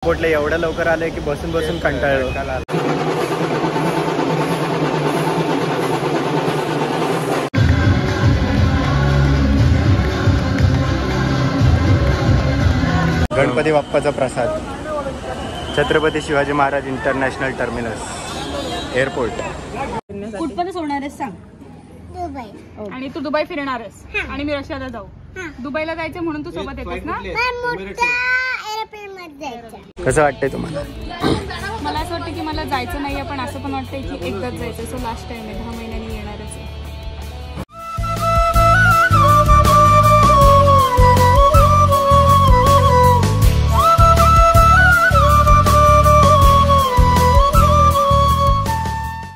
एअरपोर्टला एवढं लवकर आलंय की बसून बसून कंटाळलो. गणपती बाप्पाचा प्रसाद. Chhatrapati Shivaji Maharaj international terminus airport. कुठपर्यंत सोडणार आहेस सांग? दुबई. आणि तू दुबई फिरणार आहेस आणि मी रशियाला जाऊ. दुबईला जायचं म्हणून तू सोबत येतेस ना? कसं वाटतंय तुम्हाला? मला असं वाटतं की मला जायचं नाहीये, पण असं पण वाटतंय की एकदाच जायचं. सो लास्ट टाइम आहे, 10 महिन्यांनी येणारच आहे.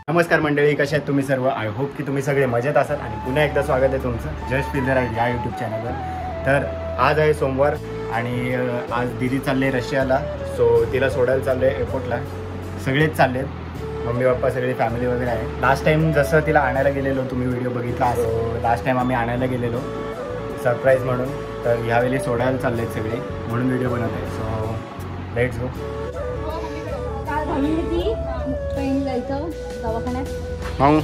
नमस्कार मंडळी, कशा आहेत तुम्ही सर्व? आय होप की तुम्ही सगळे मजेत असाल आणि पुन्हा एकदा स्वागत आहे तुमचं जस्ट फील द राईट या यूट्यूब चॅनलवर. तर आज आहे सोमवार आणि आज दीदी चालले रशियाला. सो तिला सोडायला चाललं आहे एअरपोर्टला. सगळेच चालले आहेत, मम्मी पप्पा सगळी फॅमिली वगैरे आहे. लास्ट टाईम जसं तिला आणायला गेलेलो, तुम्ही व्हिडिओ बघितला. सो लास्ट टाईम आम्ही आणायला गेलेलो सरप्राईज म्हणून. तर ह्यावेळी सोडायला चालले आहेत सगळे, म्हणून व्हिडिओ बनवत आहे. So let's go. मग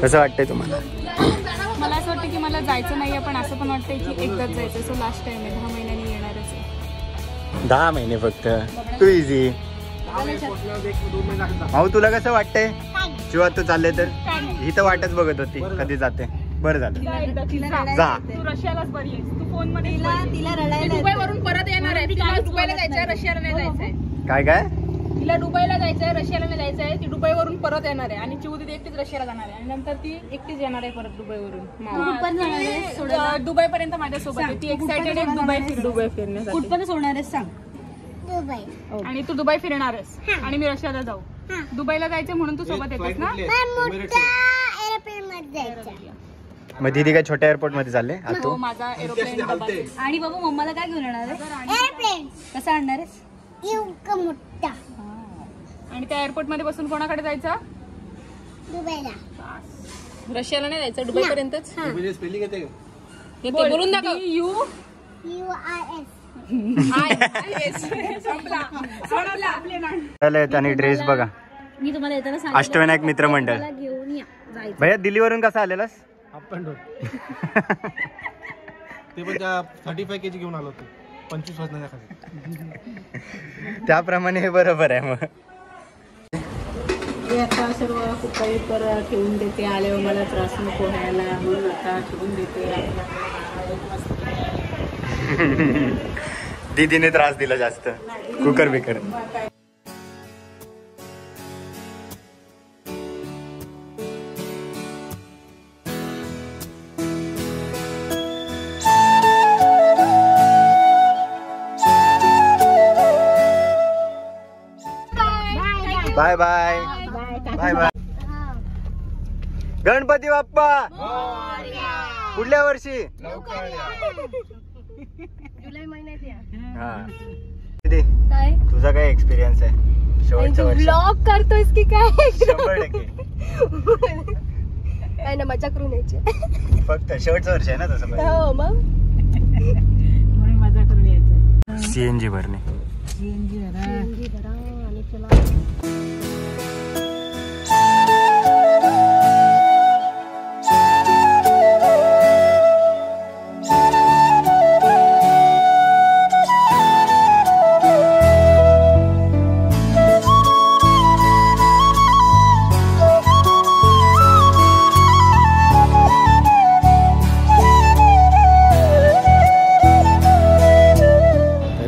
कसं वाटतंय तुम्हाला? मला असं वाटतं की मला जायचं नाहीये, पण असं पण वाटतंय की एकदाच जायचं. सो लास्ट टाइम आहे, 10 महिन्यांनी येणारच आहे. 10 महिने फक्त. तू इझी. भाऊ तुला कसं वाटतंय? शिवा तू चालले तर ही तर वाटच बघत होती कधी जाते. बरं झालं जा. तू रशियालाच बरी आहेस. तू फोन मध्ये दुबई वरून परत येणार आहे. तिला दुबईला जायचंय, रशियाला नाही जायचंय. काय काय? तिला दुबईला जायचंय, रशियाला नाही जायचंय. ती दुबईवरून परत येणार आहे आणि चिऊ दीदी एकटीच रशियाला जाणार आहे आणि नंतर ती एकटीच येणार आहे परत दुबईवरून. दुबई पर्यंत माझ्यासोबत आहे. ती एक्साइटेड आहे दुबई फिरण्यासाठी. कुठपर्यंत सोडणार आहेस सांग? दुबई. आणि तू दुबई फिरणार आहेस आणि मी रशियाला जाऊ. दुबईला जायचं म्हणून तू सोबत येतेस ना? मग दीदी काय छोट्या एअरपोर्ट मध्ये चालले? हो, माझा एरोप्लेन. आणि बाबा मम्माला काय घेऊन येणार आहे? एअरप्लेन. कसं आणणार आहेस? आणि त्या एअरपोर्ट मध्ये बसून कोणाकडे जायचं? दुबईला. रशियाला नाही जायचं, दुबई पर्यंतच. बोलून दाखव. आणि ड्रेस बघा. मी तुम्हाला येताना सांगितलं अष्टविनायक मित्र मंडळ. घेऊन या. जायचं. भैया दिल्लीवरून कसा आलेलास? Up and down. ते पण 35 kg घेऊन आलो होतो, 25 वजनाच्या खाली. त्याप्रमाणे हे बरोबर आहे. मग आता सर्व कुठेही पर ठेवून देते. आल्यावर मला त्रास नको व्हायला म्हणून आता ठेवून देते. दीदीने त्रास दिला जास्त. कुकर बिकर. Bye bye bye bye. Ganpati Bappa पुढल्या वर्षी. जुलै महिन्यात या. हा दीदी, तुझा काय एक्सपिरियन्स आहे शेवटचं वर्ष? ब्लॉग करतोयस की काय? 100% काय ना मजा करून यायची. फक्त शेवटचं वर्ष आहे ना तसं? हो मग म्हणून मजा करून यायचं. सीएनजी भरणे. सीएनजी भरा आणि चला.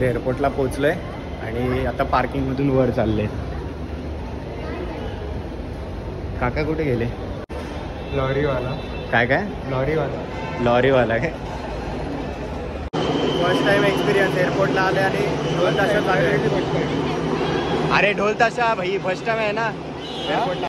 एअरपोर्टला पोहोचलोय आणि आता पार्किंग मधून वर चालले. काका कुठे गेले? लॉरीवाला. काय काय? लॉरीवाला काय? First time experience. एअरपोर्टला आले आणि ढोल ताशा चालले. अरे ढोल ताशा भाई, फर्स्ट टाइम आहे ना एअरपोर्टला.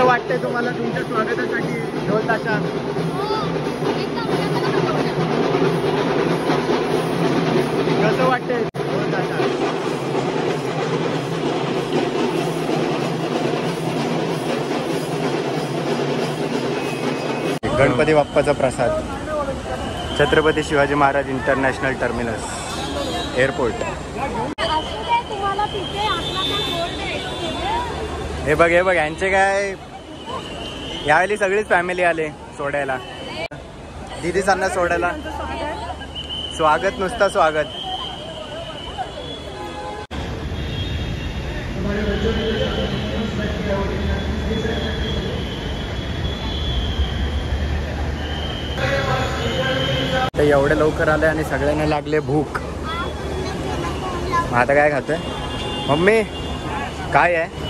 कसं वाटतंय तुम्हाला तुमच्या स्वागतासाठी ढोल ताशा? कसं वाटतंय ढोल ताशा? गणपती बाप्पाचा प्रसाद, Chhatrapati Shivaji Maharaj international terminus airport. हे बघ यांचे काय यावेळी सगळीच फॅमिली आले सोडायला, दीदीसांना सोडायला. स्वागत, नुसतं स्वागत. ते एवढे लवकर आले आणि सगळ्यांना लागले भूक. आता काय खातोय मम्मी? काय आहे?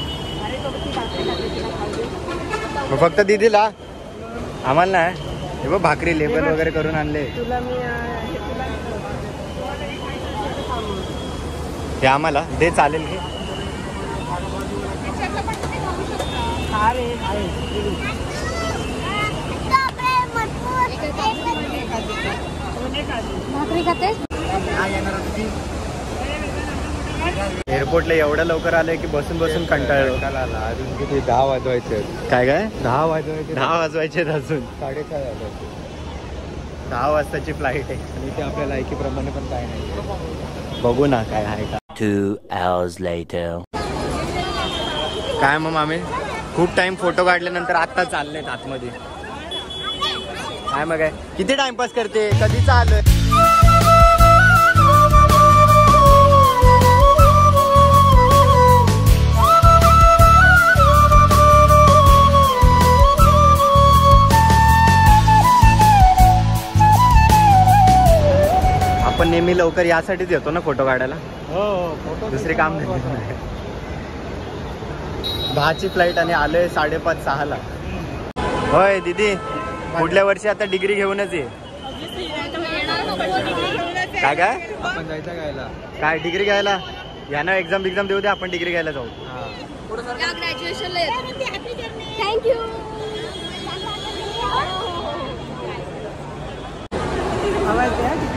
फक्त दीदीला, आम्हाला नाही. हे बघ भाकरी लेबल वगैरे करून आणले. हे आम्हाला दे, चालेल की? एअरपोर्टला एवढं लवकर आलंय की बसून बसून कंटाळलो. अजून किती 10 वाजवायचे. काय 10 वाजवायचे. 10 वाजवायचे अजून. 6:30 वाजवायचे. 10 वाजताची फ्लाईट आहे आणि ते आपल्या लायकीप्रमाणे पण काय नाही. बघू ना काय आहे का. 2 hours later. काय मग आम्ही खूप टाइम फोटो काढल्यानंतर आता चाललेत आतमध्ये. काय मग आहे, किती टाइमपास करते, कधीच आलोय. आपण नेहमी लवकर यासाठीच येतो ना फोटो काढायला. हो, दुसरे काम नाही. 10ची फ्लाईट आणि आलोय 5:30-6ला. होय दीदी, पुढल्या वर्षी आता डिग्री घेऊनच ये. काय आपण जायचं घ्यायला. काय डिग्री घ्यायला? यांना एक्झाम देऊ दे, आपण डिग्री घ्यायला जाऊ. ग्रॅज्युएशनला थँक्यू.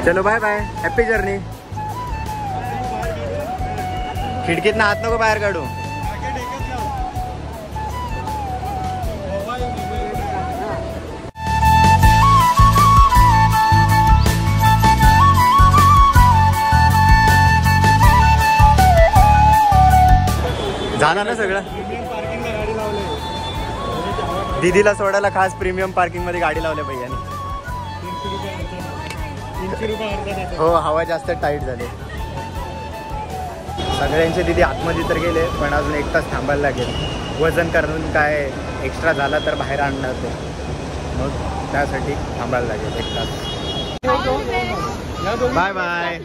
चलो बाय बाय, हॅपी जर्नी. खिडकीतनं हात नको बाहेर काढू. जाणार ना सगळं. दीदीला सोडायला खास प्रीमियम पार्किंग मध्ये गाडी लावल्या भैयाने. हो, हवा जास्त टाईट झाली. सगळ्यांचे दीदी आतमध्ये तर गेले, पण अजून 1 तास थांबायला लागेल. वजन करून काय एक्स्ट्रा झाला तर बाहेर आणणार ते, मग त्यासाठी थांबायला लागेल 1 तास. Bye bye.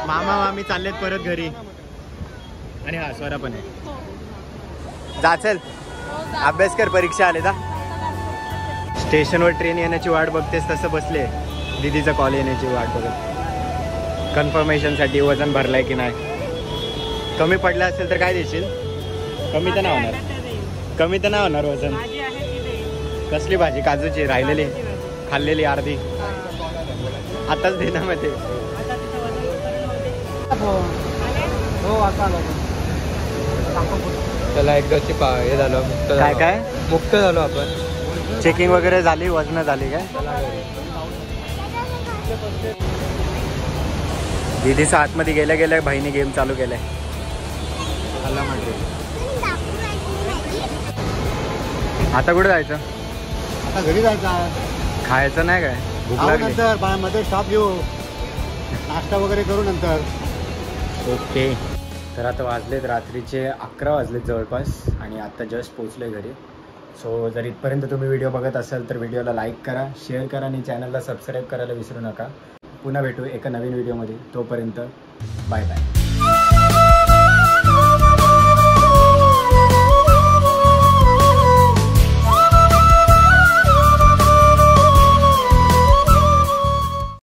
मामा मामी चाललेत परत घरी. आणि हा स्वरा पण आहे. जा चल, अभ्यास कर, परीक्षा आले जा. स्टेशनवर ट्रेन येण्याची वाट बघतेस तसं बसले, दीदीचा कॉल येण्याची वाट बघत. कन्फर्मेशनसाठी वजन भरलाय की नाही. कमी पडलं असेल तर काय देशील? कमी तर नाही होणार. कमी तर नाही होणार वजन. कसली भाजी? काजूची राहिलेली, खाल्लेली अर्धी. आताच देणार मध्ये. त्याला एकदाची हे झालं, काय मुक्त झालो आपण. चेकिंग वगैरे झाली, वजन झाली काय? दीदीचं आतमध्ये गेल्या गेल्या बहिणी गेम चालू केलाय. आता कुठे जायचं? आता घरी जायचं. खायचं नाही काय? भूक लागली. नंतर मध्ये स्टॉप घेऊ, नाश्ता वगैरे करू नंतर. ओके. तर आता वाजलेत रात्रीचे 11 वाजलेत जवळपास, आणि आता जस्ट पोचलोय घरी. सो जर इथपर्यंत तुम्ही व्हिडिओ बघत असाल तर व्हिडिओला लाईक करा, शेअर करा आणि चॅनलला सबस्क्राईब करायला विसरू नका. पुन्हा भेटू एका नवीन व्हिडिओमध्ये. तोपर्यंत बाय बाय.